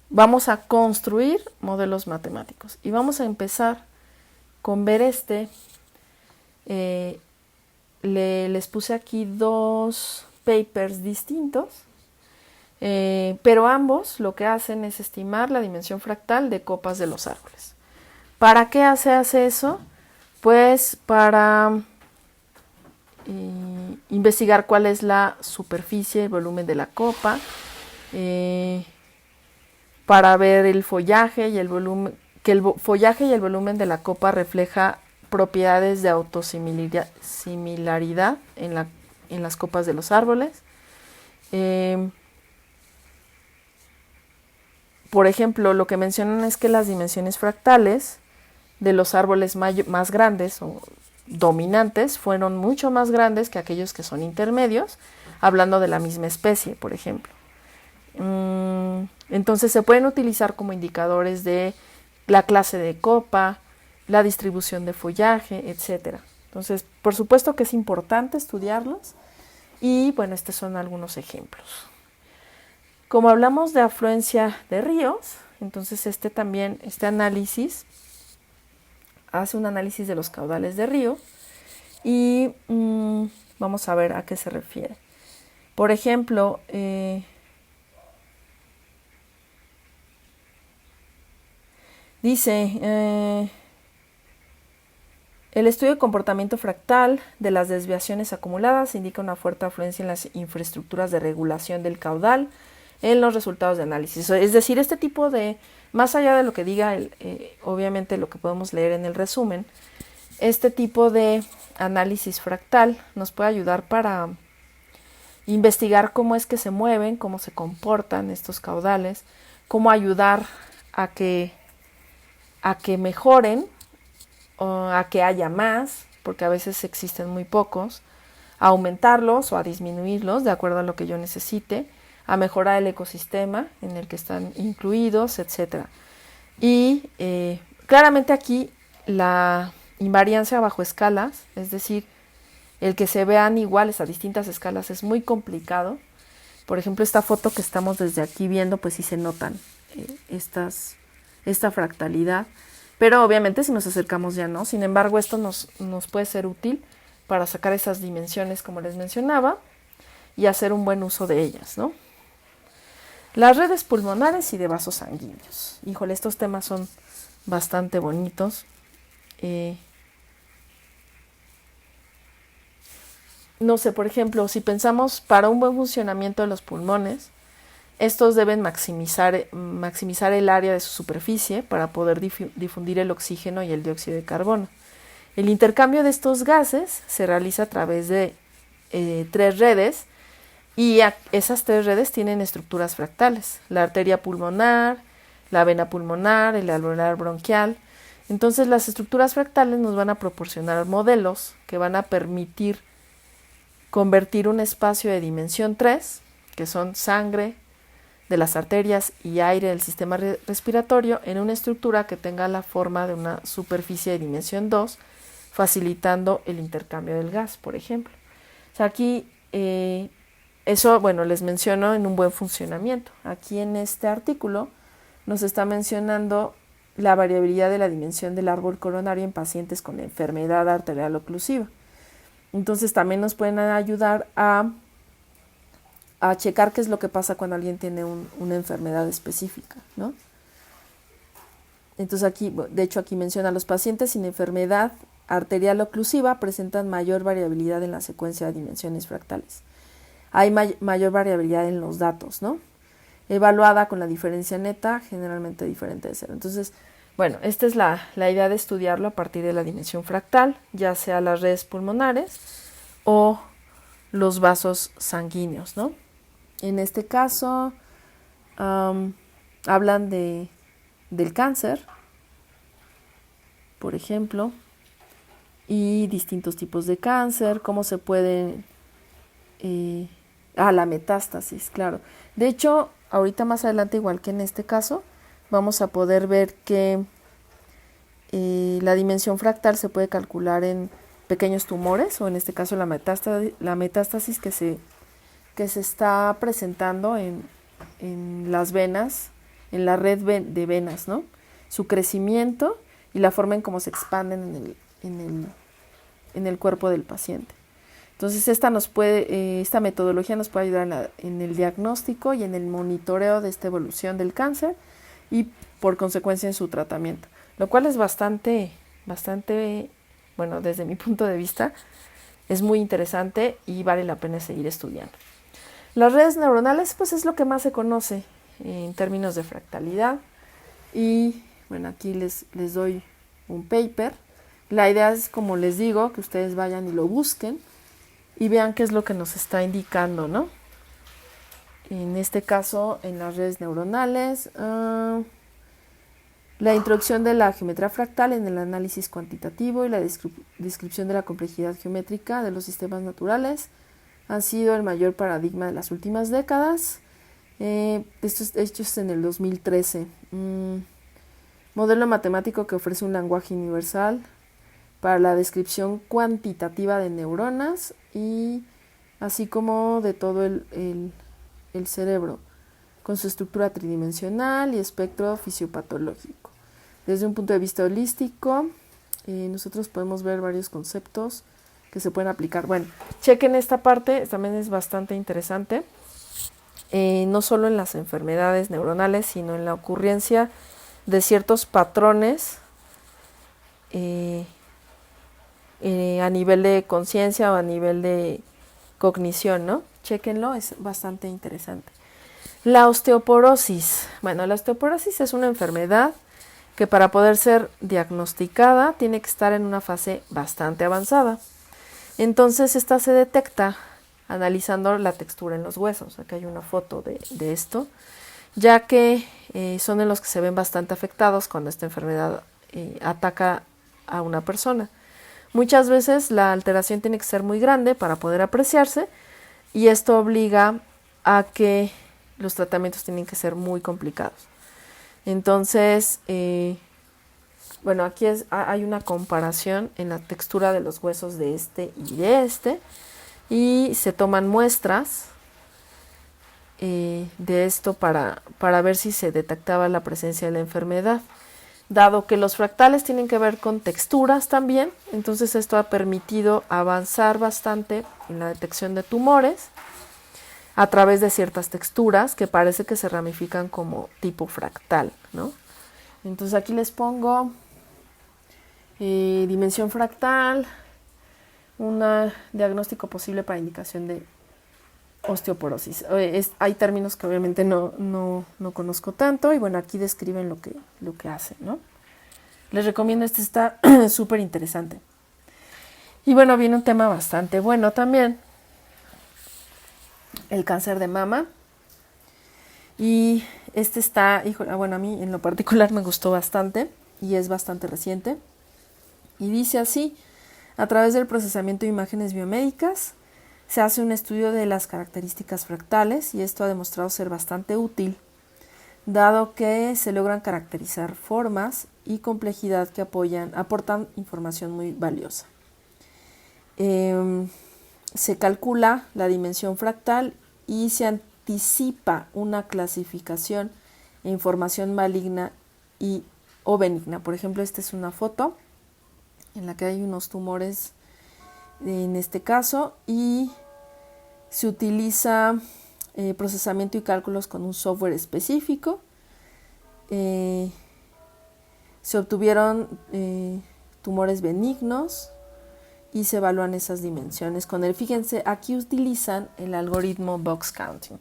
vamos a construir modelos matemáticos y vamos a empezar con ver les puse aquí 2 papers distintos, pero ambos lo que hacen es estimar la dimensión fractal de copas de los árboles. ¿Para qué se hace eso? Pues para investigar cuál es la superficie, el volumen de la copa, para ver el follaje y el volumen, que el follaje y el volumen de la copa refleja propiedades de autosimilaridad en las copas de los árboles. Por ejemplo, lo que mencionan es que las dimensiones fractales de los árboles más grandes o dominantes fueron mucho más grandes que aquellos que son intermedios, hablando de la misma especie, por ejemplo. Entonces se pueden utilizar como indicadores de la clase de copa, la distribución de follaje, etc. Entonces, por supuesto que es importante estudiarlos y bueno, estos son algunos ejemplos. Como hablamos de afluencia de ríos, entonces este análisis hace un análisis de los caudales de río y vamos a ver a qué se refiere. Por ejemplo, dice, el estudio de comportamiento fractal de las desviaciones acumuladas indica una fuerte afluencia en las infraestructuras de regulación del caudal en los resultados de análisis. Es decir, este tipo de, más allá de lo que diga, obviamente lo que podemos leer en el resumen, este tipo de análisis fractal nos puede ayudar para investigar cómo es que se mueven, cómo se comportan estos caudales, cómo ayudar a que mejoren, o a que haya más, porque a veces existen muy pocos, a aumentarlos o a disminuirlos de acuerdo a lo que yo necesite, a mejorar el ecosistema en el que están incluidos, etc. Y claramente aquí la invariancia bajo escalas, es decir, el que se vean iguales a distintas escalas es muy complicado. Por ejemplo, esta foto que estamos desde aquí viendo, pues sí se notan esta fractalidad, pero obviamente si nos acercamos ya no. Sin embargo, esto nos puede ser útil para sacar esas dimensiones, como les mencionaba, y hacer un buen uso de ellas, ¿no? Las redes pulmonares y de vasos sanguíneos. Híjole, estos temas son bastante bonitos. No sé, por ejemplo, si pensamos para un buen funcionamiento de los pulmones, estos deben maximizar el área de su superficie para poder difundir el oxígeno y el dióxido de carbono. El intercambio de estos gases se realiza a través de 3 redes y esas 3 redes tienen estructuras fractales: la arteria pulmonar, la vena pulmonar, el alveolar bronquial. Entonces las estructuras fractales nos van a proporcionar modelos que van a permitir convertir un espacio de dimensión 3, que son sangre de las arterias y aire del sistema respiratorio, en una estructura que tenga la forma de una superficie de dimensión 2, facilitando el intercambio del gas, por ejemplo. O sea, aquí eso, bueno, les menciono en un buen funcionamiento. Aquí en este artículo nos está mencionando la variabilidad de la dimensión del árbol coronario en pacientes con enfermedad arterial oclusiva. Entonces también nos pueden ayudar a a checar qué es lo que pasa cuando alguien tiene una enfermedad específica, ¿no? Entonces aquí, de hecho aquí menciona, los pacientes sin enfermedad arterial oclusiva presentan mayor variabilidad en la secuencia de dimensiones fractales. Hay mayor variabilidad en los datos, ¿no? Evaluada con la diferencia neta, generalmente diferente de cero. Entonces, bueno, esta es la idea de estudiarlo a partir de la dimensión fractal, ya sea las redes pulmonares o los vasos sanguíneos, ¿no? En este caso, hablan del cáncer, por ejemplo, y distintos tipos de cáncer, cómo se puede... la metástasis, claro. De hecho, ahorita más adelante, igual que en este caso, vamos a poder ver que la dimensión fractal se puede calcular en pequeños tumores, o en este caso la metástasis que se está presentando en las venas, en la red de venas, ¿no? Su crecimiento y la forma en cómo se expanden en el cuerpo del paciente. Entonces esta metodología nos puede ayudar en el diagnóstico y en el monitoreo de esta evolución del cáncer y por consecuencia en su tratamiento, lo cual es bastante, bueno, desde mi punto de vista, es muy interesante y vale la pena seguir estudiando. Las redes neuronales, pues es lo que más se conoce en términos de fractalidad. Y bueno, aquí les doy un paper. La idea es, como les digo, que ustedes vayan y lo busquen y vean qué es lo que nos está indicando, ¿no? En este caso, en las redes neuronales, la introducción de la geometría fractal en el análisis cuantitativo y la descripción de la complejidad geométrica de los sistemas naturales han sido el mayor paradigma de las últimas décadas. Esto es en el 2013. Modelo matemático que ofrece un lenguaje universal para la descripción cuantitativa de neuronas y así como de todo el cerebro, con su estructura tridimensional y espectro fisiopatológico. Desde un punto de vista holístico, nosotros podemos ver varios conceptos que se pueden aplicar. Bueno, chequen esta parte, también es bastante interesante, no solo en las enfermedades neuronales, sino en la ocurrencia de ciertos patrones a nivel de conciencia o a nivel de cognición, ¿no? Chequenlo, es bastante interesante. La osteoporosis. Bueno, la osteoporosis es una enfermedad que para poder ser diagnosticada tiene que estar en una fase bastante avanzada. Entonces esta se detecta analizando la textura en los huesos. Acá hay una foto de esto, ya que son en los que se ven bastante afectados cuando esta enfermedad ataca a una persona. Muchas veces la alteración tiene que ser muy grande para poder apreciarse y esto obliga a que los tratamientos tienen que ser muy complicados. Entonces, bueno, aquí hay una comparación en la textura de los huesos de este y se toman muestras de esto para ver si se detectaba la presencia de la enfermedad. Dado que los fractales tienen que ver con texturas también, entonces esto ha permitido avanzar bastante en la detección de tumores a través de ciertas texturas que parece que se ramifican como tipo fractal, ¿no? Entonces aquí les pongo dimensión fractal, un diagnóstico posible para indicación de osteoporosis. Hay términos que obviamente no conozco tanto y bueno, aquí describen lo que hacen, ¿no? Les recomiendo, está súper interesante. Y bueno, viene un tema bastante bueno también, el cáncer de mama. Y bueno, a mí en lo particular me gustó bastante y es bastante reciente. Y dice así: a través del procesamiento de imágenes biomédicas se hace un estudio de las características fractales y esto ha demostrado ser bastante útil, dado que se logran caracterizar formas y complejidad que aportan información muy valiosa. Se calcula la dimensión fractal y se anticipa una clasificación e información maligna o benigna. Por ejemplo, esta es una foto en la que hay unos tumores en este caso y se utiliza procesamiento y cálculos con un software específico. Se obtuvieron tumores benignos y se evalúan esas dimensiones. Fíjense, aquí utilizan el algoritmo box counting.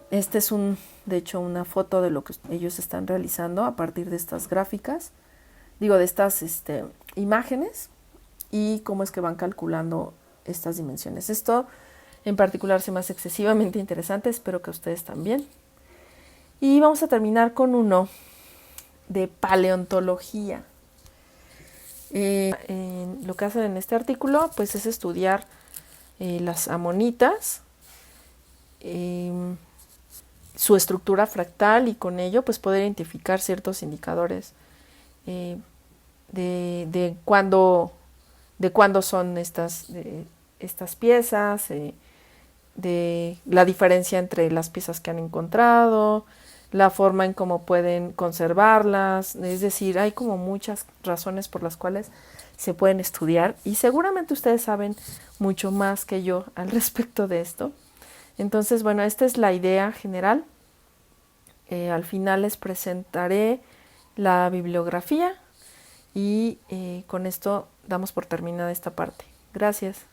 Este es de hecho una foto de lo que ellos están realizando a partir de estas gráficas, de estas imágenes, y cómo es que van calculando estas dimensiones. Esto en particular se me hace excesivamente interesante, espero que ustedes también. Y vamos a terminar con uno de paleontología. Lo que hacen en este artículo pues es estudiar las amonitas, su estructura fractal, y con ello pues poder identificar ciertos indicadores de cuándo son estas piezas, de la diferencia entre las piezas que han encontrado, la forma en cómo pueden conservarlas. Es decir, hay como muchas razones por las cuales se pueden estudiar, y seguramente ustedes saben mucho más que yo al respecto de esto. Entonces, bueno, esta es la idea general. Al final les presentaré la bibliografía y con esto damos por terminada esta parte. Gracias.